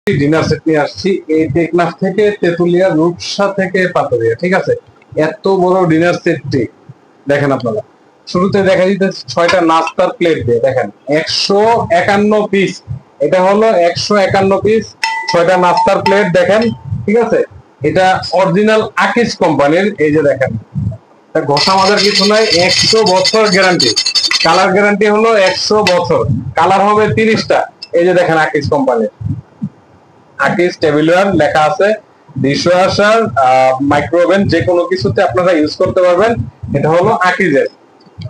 Dinner set নিয়ে আসছি এই টেকনাফ থেকে, তেতুলিয়া, রূপসা থেকে পাতুরিয়া। ঠিক আছে, এত বড় ডিনার সেটটি দেখেন আপনারা। শুরুতে দেখা দিতেছে 6টা নাস্তার প্লেট দিয়ে, দেখেন 151 পিস। এটা হলো 151 পিস, 6টা নাস্তার প্লেট দেখেন। ঠিক আছে, এটা অরিজিনাল আকিজ কোম্পানির। এই যে দেখেন, ঘষা মাজার কিছু নাই, 100 বছর গ্যারান্টি। কালার গ্যারান্টি হলো 100 বছর, কালার হবে 30টা। এই যে দেখেন আকিজ কোম্পানির, আকিজ টেবিলওয়্যার লেখা আছে। ডিশওয়াশার, মাইক্রোওভেন, যে কোনো কিছুতে আপনারা ইউজ করতে পারবেন। এটা হলো আকিজের।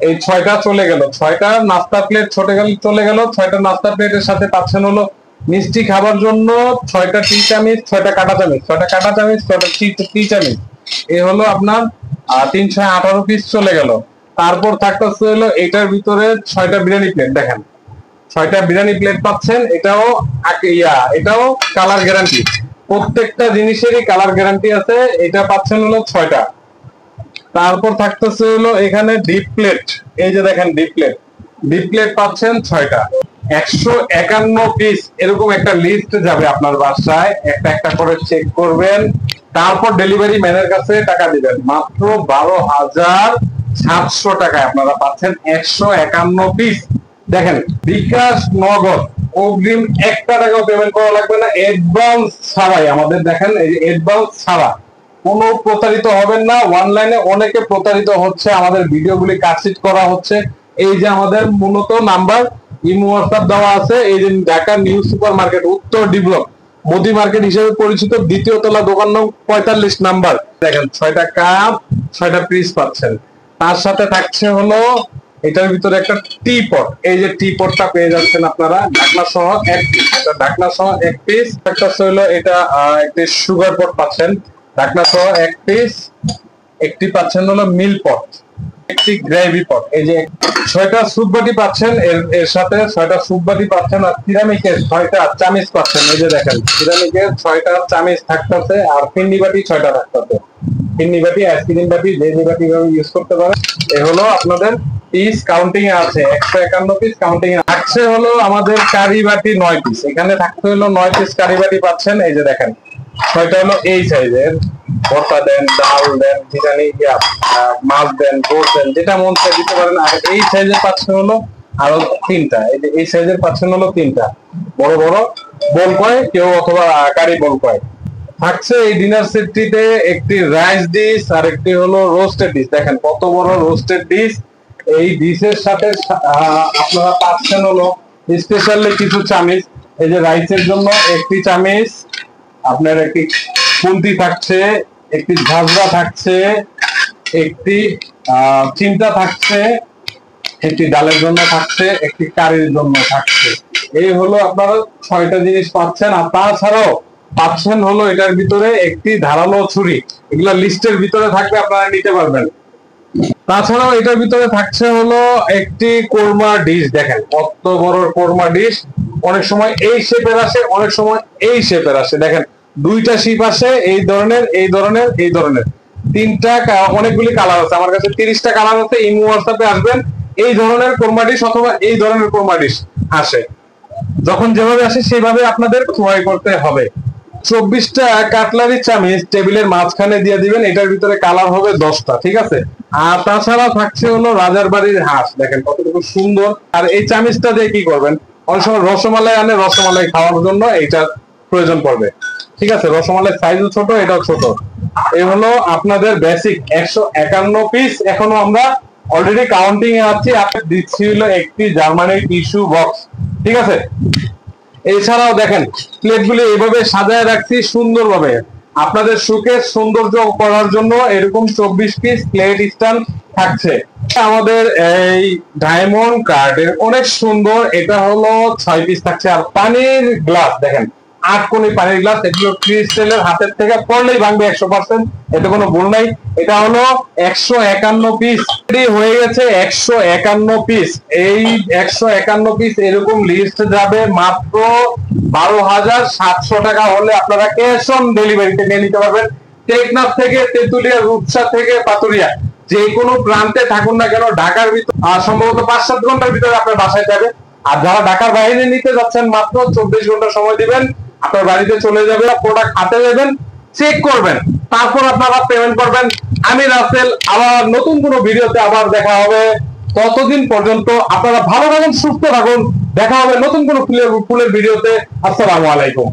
এই 6টা চলে গেল, 6টা নাস্তা প্লেট চলে গেল। 6টা নাস্তা প্লেটের সাথে পাচ্ছেন হলো মিষ্টি খাবার জন্য 6টা টি চামিচ, 6টা কাঁটা চামিচ, 6টা কাঁটা চামিচ, 6টা টি চামিচ। এই হলো আপনার 318 পিস চলে গেল। তারপর থাকতেছে হলো এটার ভিতরে 6টা বিরিয়ানি প্লেট, দেখেন 6টা বিরিয়ানি প্লেট পাচ্ছেন। এটাও কালার গ্যারান্টি, প্রত্যেকটা জিনিসেরই কালার গ্যারান্টি আছে। এটা পাচ্ছেন হলো 6টা। তারপর থাকতেছে হলো এখানে ডিপ প্লেট। এই যে দেখেন ডিপ প্লেট পাচ্ছেন 6টা, 151 পিস। এরকম একটা লিস্ট যাবে আপনার বাসায়, একটা একটা করে চেক করবেন। তারপর ডেলিভারি ম্যানের কাছে টাকা দিবেন। মাত্র 12,700 টাকায় আপনারা পাচ্ছেন 151 পিস। দেখেন, বিকাশ, নগদ, অগ্রিম 1 টাকাও পেমেন্ট করা লাগবে না, অ্যাডভান্স ছাড়াই। আমাদের দেখেন এই যে অ্যাডভান্স ছাড়া কোনো প্রতারিত হবেন না। অনলাইনে অনেকে প্রতারিত হচ্ছে, আমাদের ভিডিওগুলি কাটছিট করা হচ্ছে। এই যে আমাদের মূলত নাম্বার ইমো হোয়াটসঅ্যাপ দেওয়া আছে। এই যে ঢাকা নিউ সুপার মার্কেট, উত্তর ডি ব্লক, মোদি মার্কেট হিসেবে পরিচিত, 2য় তলা, দোকান নং 45 নাম্বার। দেখেন 6টা কাপ, 6টা পিস পাচ্ছেন। তার সাথে থাকছে হলো এটার ভিতরে একটা টি পট। এই যে টি পটটা পেয়ে যাচ্ছেন আপনারা, ঢাকনা সহ 1 পিস। এটা ঢাকনা সহ 1 পিস। একটা হলো এটা একটা সুগার পট পাচ্ছেন, ঢাকনা সহ 1 পিস। একটি পাচ্ছেন হলো মিল পট, একটি গ্রেভি পট। এই যে 6টা স্যুপ বাটি পাচ্ছেন, এর সাথে 6টা স্যুপ বাটি পাচ্ছেন। আর সিরামিকের 6টা চামিচ পাচ্ছেন। এই যে দেখেন সিরামিকের 6টা চামিচ থাকতেছে। আর ফিন্নি বাটি 6টা থাকতেছে। ফিন্নি বাটি, আইসক্রিম বাটি, যে বাটি ইউজ করতে পারেন। এই হলো আপনাদের পিস কাউন্টিং এ আছে 151 পিস কাউন্টিং এ থাকছে হলো আমাদের কারি বাটি 9 পিস। এখানে থাকতে হলো 9 পিস কারি বাটি পাচ্ছেন। এই যে দেখেন 6টা হলো এই সাইজের, ভর্তা দেন, ডাল দেন, বিরিয়ানি, মাছ দেন, গোস দেন, যেটা মন চায় দিতে পারেন। আর এই সাইজের পাচ্ছেন হলো আরো 3টা। এই যে এই সাইজের পাচ্ছেন হলো 3টা বড় বড় বোল কয় কেউ, অথবা কারি বোল কয়। থাকছে এই ডিনার সেটটিতে একটি রাইস ডিশ আর একটি হলো রোস্টেড ডিশ। দেখেন কত বড় রোস্টেড ডিশ। এই ডিশের সাথে আপনারা পাচ্ছেন হলো স্পেশালি কিছু চামিচ। এই যে রাইসের জন্য একটি চামিচ, আপনার একটি খুন্তি থাকছে, একটি ঝাঁঝরা থাকছে, একটি চিমটা থাকছে, একটি ডালের জন্য থাকছে, একটি কারির জন্য থাকছে। এই হলো আপনারা 6টা জিনিস পাচ্ছেন। আর তাছাড়াও পাচ্ছেন হলো এটার ভিতরে একটি ধারালো ছুরি। এগুলা লিস্টের ভিতরে থাকবে, আপনারা নিতে পারবেন। তাছাড়াও এটার ভিতরে থাকছে হলো একটি কোরমা ডিশ। দেখেন কত বড় কোরমা ডিশ। অনেক সময় এই শেপের আসে, অনেক সময় এই শেপের আসে। দেখেন 2টা শেপ আসে, এই ধরনের, এই ধরনের, এই ধরনের। 3টা, অনেকগুলি কালার আছে। আমার কাছে 30টা কালার আছে। ইমো হোয়াটসঅ্যাপে আসবেন, এই ধরনের কোরমা ডিশ অথবা এই ধরনের কোরমা ডিশ আসে। যখন যেভাবে আসে সেভাবে আপনাদের ক্রয় করতে হবে। 24টা কাটলারি চামিচ টেবিলের মাঝখানে দিয়ে দিবেন। এটার ভিতরে কালার হবে 10টা। ঠিক আছে। আর তাছাড়া থাকছে হলো রাজার বাড়ির হাঁস। দেখেন কতটুকু সুন্দর। আর এই চামিচটা দিয়ে কি করবেন, অনেক সময় রসমালাই আনে, রসমালাই খাওয়ার জন্য এইটার প্রয়োজন পড়বে। ঠিক আছে, রসমালাই সাইজও ছোট, এটাও ছোট। এই হলো আপনাদের বেসিক 151 পিস। এখনো আমরা অলরেডি কাউন্টিং এ আছি। আপনি দিচ্ছি হলো একটি জার্মানির টিস্যু বক্স। ঠিক আছে। এছাড়াও দেখেন প্লেটগুলি এইভাবে সাজায় রাখছি সুন্দরভাবে, আপনাদের শোকেস সৌন্দর্য করার জন্য। এরকম 24 পিস প্লেট স্ট্যান্ড থাকছে। আমাদের এই ডায়মন্ড কার্ডের অনেক সুন্দর। এটা হলো 6 পিস থাকছে। আর পানির গ্লাস দেখেন, 8 কোণী পানির গ্লাস। এগুলো ক্রিস্টালের, হাতের থেকে পড়লেই ভাঙবে 100%, এতে কোনো ভুল নাই। এটা হলো 151 পিস হয়ে গেছে। 151 পিস, এই 151 পিস এরকম লিস্ট যাবে মাত্র 12,700 টাকা হলে আপনারা ক্যাশ অন ডেলিভারিতে নিয়ে নিতে পারবেন। টেকনাফ থেকে, তেতুলিয়া, রূপসা থেকে পাতুরিয়া, যে কোনো প্রান্তে থাকুন না কেন, ঢাকার ভিতরে সম্ভবত 5-7 ঘন্টার ভিতরে আপনার বাসায় যাবে। আর যারা ঢাকার বাইরে নিতে যাচ্ছেন মাত্র 24 ঘন্টা সময় দিবেন। আপনার বাড়িতে চলে যাবে, প্রোডাক্ট হাতে নেবেন, চেক করবেন, তারপর আপনারা পেমেন্ট করবেন। আমি রাসেল, আবার নতুন কোনো ভিডিওতে আবার দেখা হবে। ততদিন পর্যন্ত আপনারা ভালো থাকুন, সুস্থ থাকুন। দেখা হবে নতুন কোনো ফুলের ভিডিওতে। আসসালামু আলাইকুম।